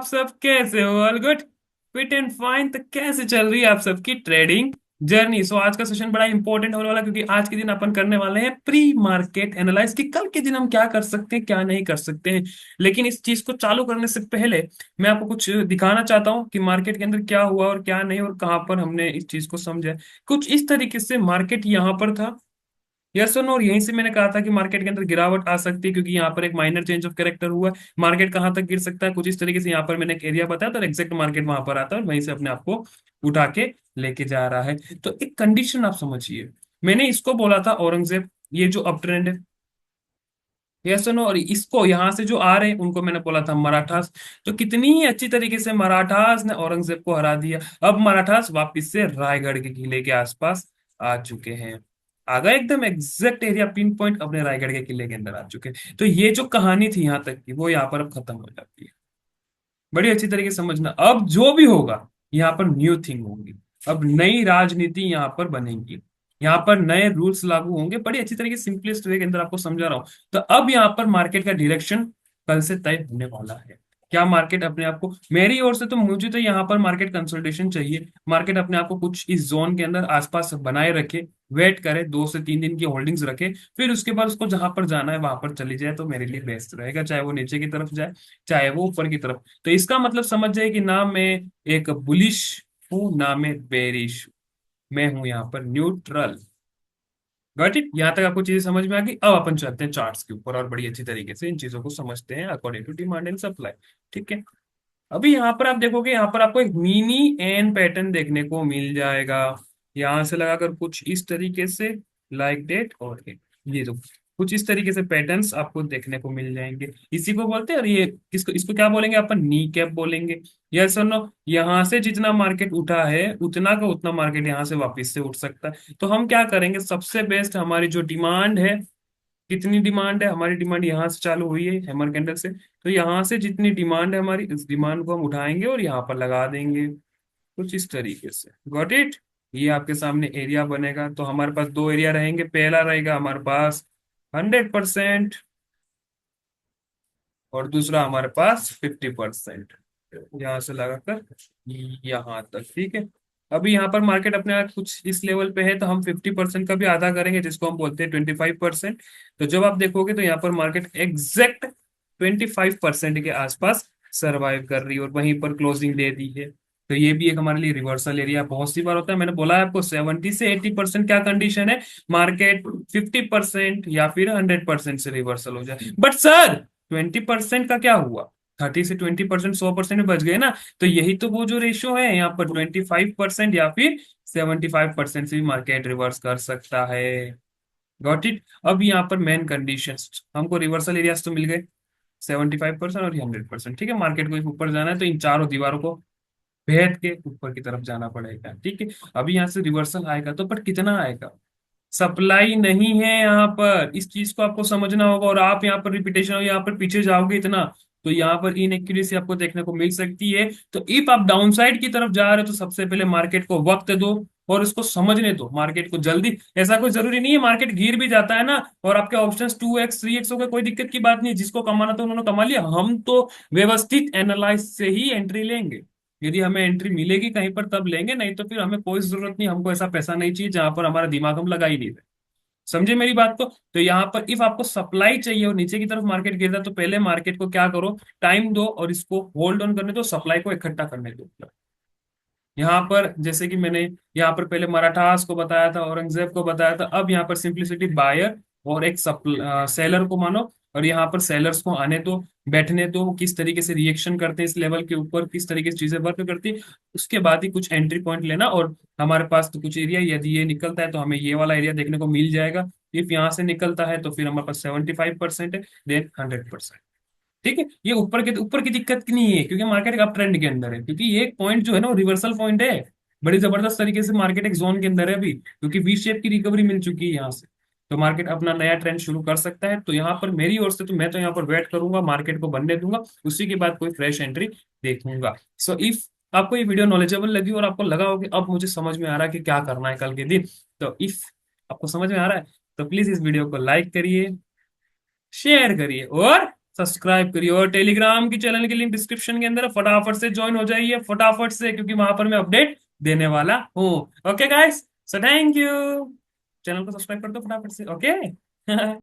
सब कैसे हो? All good, fit and fine. तो कैसे चल रही है आप सबकी ट्रेडिंग जर्नी? सो आज का सेशन बड़ा इंपॉर्टेंट होने वाला है, क्योंकि आज के दिन अपन करने वाले हैं प्री मार्केट एनालाइज कि कल के दिन हम क्या कर सकते हैं क्या नहीं कर सकते हैं। लेकिन इस चीज को चालू करने से पहले मैं आपको कुछ दिखाना चाहता हूँ कि मार्केट के अंदर क्या हुआ और क्या नहीं, और कहाँ पर हमने इस चीज को समझा। कुछ इस तरीके से मार्केट यहाँ पर था, यस और नो, और यहीं से मैंने कहा था कि मार्केट के अंदर गिरावट आ सकती है, क्योंकि यहाँ पर एक माइनर चेंज ऑफ कैरेक्टर हुआ है। मार्केट कहाँ तक गिर सकता है कुछ इस तरीके से, यहाँ पर मैंने एक एरिया बताया था और एग्जैक्ट मार्केट वहां पर आता है और वहीं से अपने आप को उठा के लेके जा रहा है। तो एक कंडीशन आप समझिए, मैंने इसको बोला था औरंगजेब, ये जो अप ट्रेंड है, यस और नो, और इसको यहाँ से जो आ रहे हैं उनको मैंने बोला था मराठास। तो कितनी ही अच्छी तरीके से मराठास ने औरंगजेब को हरा दिया। अब मराठास वापिस से रायगढ़ के किले के आसपास आ चुके हैं। आ गए एकदम एग्जैक्ट एरिया पिन पॉइंट अपने रायगढ़ के किले के अंदर आ चुके हैं। तो ये जो कहानी थी यहाँ तक की, वो यहाँ पर अब खत्म हो जाती है। बड़ी अच्छी तरीके से समझना, अब जो भी होगा यहाँ पर न्यू थिंग होगी। अब नई राजनीति यहाँ पर बनेगी, यहाँ पर नए रूल्स लागू होंगे। बड़ी अच्छी तरीके से सिंपलेस्ट वे के अंदर आपको समझा रहा हूँ। तो अब यहाँ पर मार्केट का डायरेक्शन कल से तय होने वाला है। क्या मार्केट अपने आप को, मेरी ओर से तो मुझे तो यहाँ पर मार्केट कंसोलिडेशन चाहिए। मार्केट अपने आप को कुछ इस जोन के अंदर आसपास बनाए रखे, वेट करे, 2 से 3 दिन की होल्डिंग्स रखे, फिर उसके बाद उसको जहां पर जाना है वहां पर चली जाए, तो मेरे लिए बेस्ट रहेगा। चाहे वो नीचे की तरफ जाए, चाहे वो ऊपर की तरफ। तो इसका मतलब समझ जाए कि ना मैं एक बुलिश हूं ना मैं बेरिश, मैं हूं यहाँ पर न्यूट्रल। Got it? यहाँ तक आपको चीजें समझ में आ गई। अब अपन चलते हैं चार्ट्स के ऊपर और बड़ी अच्छी तरीके से इन चीजों को समझते हैं according to demand and supply. ठीक है, अभी यहाँ पर आप देखोगे, यहाँ पर आपको एक मिनी एन पैटर्न देखने को मिल जाएगा। यहाँ से लगाकर कुछ इस तरीके से, लाइक डेट और ये जो कुछ इस तरीके से पैटर्न्स आपको देखने को मिल जाएंगे, इसी को बोलते हैं। और ये किसको, इसको क्या बोलेंगे अपन? नी कैप बोलेंगे। यस और नो? यहाँ से जितना मार्केट उठा है उतना का उतना मार्केट यहाँ से वापस से उठ सकता है। तो हम क्या करेंगे, सबसे बेस्ट हमारी जो डिमांड है, कितनी डिमांड है हमारी? डिमांड यहाँ से चालू हुई है हैमर कैंडल से, तो यहाँ से जितनी डिमांड है हमारी, इस डिमांड को हम उठाएंगे और यहाँ पर लगा देंगे कुछ इस तरीके से। Got it? ये आपके सामने एरिया बनेगा। तो हमारे पास दो एरिया रहेंगे, पहला रहेगा हमारे पास 100% और दूसरा हमारे पास 50%, यहाँ से लगाकर यहाँ तक। ठीक है, अभी यहाँ पर मार्केट अपने आप कुछ इस लेवल पे है, तो हम 50% का भी आधा करेंगे, जिसको हम बोलते हैं 25%। तो जब आप देखोगे तो यहाँ पर मार्केट एग्जैक्ट 25% के आसपास सरवाइव कर रही है और वहीं पर क्लोजिंग दे दी है। तो ये भी एक हमारे लिए रिवर्सल एरिया बहुत सी बार होता है। मैंने बोला है आपको 70 से 80% क्या कंडीशन है, मार्केट 50% या फिर 100% से रिवर्सल हो जाए। बट सर 20% का क्या हुआ? 30 से 20% 100% में बच गए ना। तो यही तो वो जो रेशियो है यहाँ पर, 25% या फिर 75% से भी मार्केट रिवर्स कर सकता है। Got it? अब यहाँ पर मेन कंडीशंस, हमको रिवर्सल एरियाज तो मिल गए 75% और 100%। ठीक है, मार्केट को ऊपर जाना है तो इन चारों दीवारों को भेद के ऊपर की तरफ जाना पड़ेगा। ठीक है, अभी यहाँ से रिवर्सल आएगा तो बट कितना आएगा? सप्लाई नहीं है यहाँ पर, इस चीज को आपको समझना होगा। और आप यहाँ पर रिपीटेशन और यहाँ पर पीछे जाओगे इतना, तो यहाँ पर इनएक्यूरेसी आपको देखने को मिल सकती है। तो इफ आप डाउनसाइड की तरफ जा रहे हो तो सबसे पहले मार्केट को वक्त दो और इसको समझने दो। मार्केट को जल्दी, ऐसा कोई जरूरी नहीं है मार्केट गिर भी जाता है ना और आपके ऑप्शंस 2x 3x हो गए, कोई दिक्कत की बात नहीं है। जिसको कमाना था उन्होंने कमा लिया। हम तो व्यवस्थित एनालाइज से ही एंट्री लेंगे। यदि हमें एंट्री मिलेगी कहीं पर तब लेंगे, नहीं तो फिर हमें कोई जरूरत नहीं। हमको ऐसा पैसा नहीं चाहिए जहां पर हमारा दिमाग हम लगा ही नहीं रहे। समझे मेरी बात को? तो यहाँ पर इफ आपको सप्लाई चाहिए और नीचे की तरफ मार्केट गिर रहा है, तो पहले मार्केट को क्या करो, टाइम दो और इसको होल्ड ऑन करने दो, सप्लाई को इकट्ठा करने दो। यहाँ पर जैसे कि मैंने यहाँ पर पहले मराठास को बताया था, औरंगजेब को बताया था, अब यहाँ पर सिंप्लिसिटी बायर और एक सेलर को मानो, और यहाँ पर सेलर्स को आने दो, बैठने दो, किस तरीके से रिएक्शन करते हैं इस लेवल के ऊपर, किस तरीके से चीजें वर्क करती है। उसके बाद ही कुछ एंट्री पॉइंट लेना। और हमारे पास तो कुछ एरिया, यदि ये निकलता है तो हमें ये वाला एरिया देखने को मिल जाएगा। इफ यहाँ से निकलता है तो फिर हमारे पास 75% है, देन 100%। ठीक है, ये ऊपर की दिक्कत नहीं है, क्योंकि मार्केट अप ट्रेंड के अंदर है। क्योंकि ये पॉइंट जो है ना वो रिवर्सल पॉइंट है। बड़ी जबरदस्त तरीके से मार्केट एक जोन के अंदर है अभी, क्योंकि वी शेप की रिकवरी मिल चुकी है यहाँ से। तो मार्केट अपना नया ट्रेंड शुरू कर सकता है। तो यहाँ पर मेरी ओर से तो मैं तो यहाँ पर वेट करूंगा, मार्केट को बनने दूंगा, उसी के बाद कोई फ्रेश एंट्री देखूंगा। सो इफ आपको ये वीडियो नॉलेजेबल लगी और आपको लगा हो कि अब मुझे समझ में आ रहा है कि क्या करना है कल के दिन, तो इफ आपको समझ में आ रहा है तो प्लीज इस वीडियो को लाइक करिए, शेयर करिए और सब्सक्राइब करिए और टेलीग्राम की चैनल की लिंक डिस्क्रिप्शन के अंदर है, फटाफट से ज्वाइन हो जाइए फटाफट से, क्योंकि वहां पर मैं अपडेट देने वाला हूँ। Okay guys, so thank you. Channel को सब्सक्राइब कर दो फटाफट से, ओके।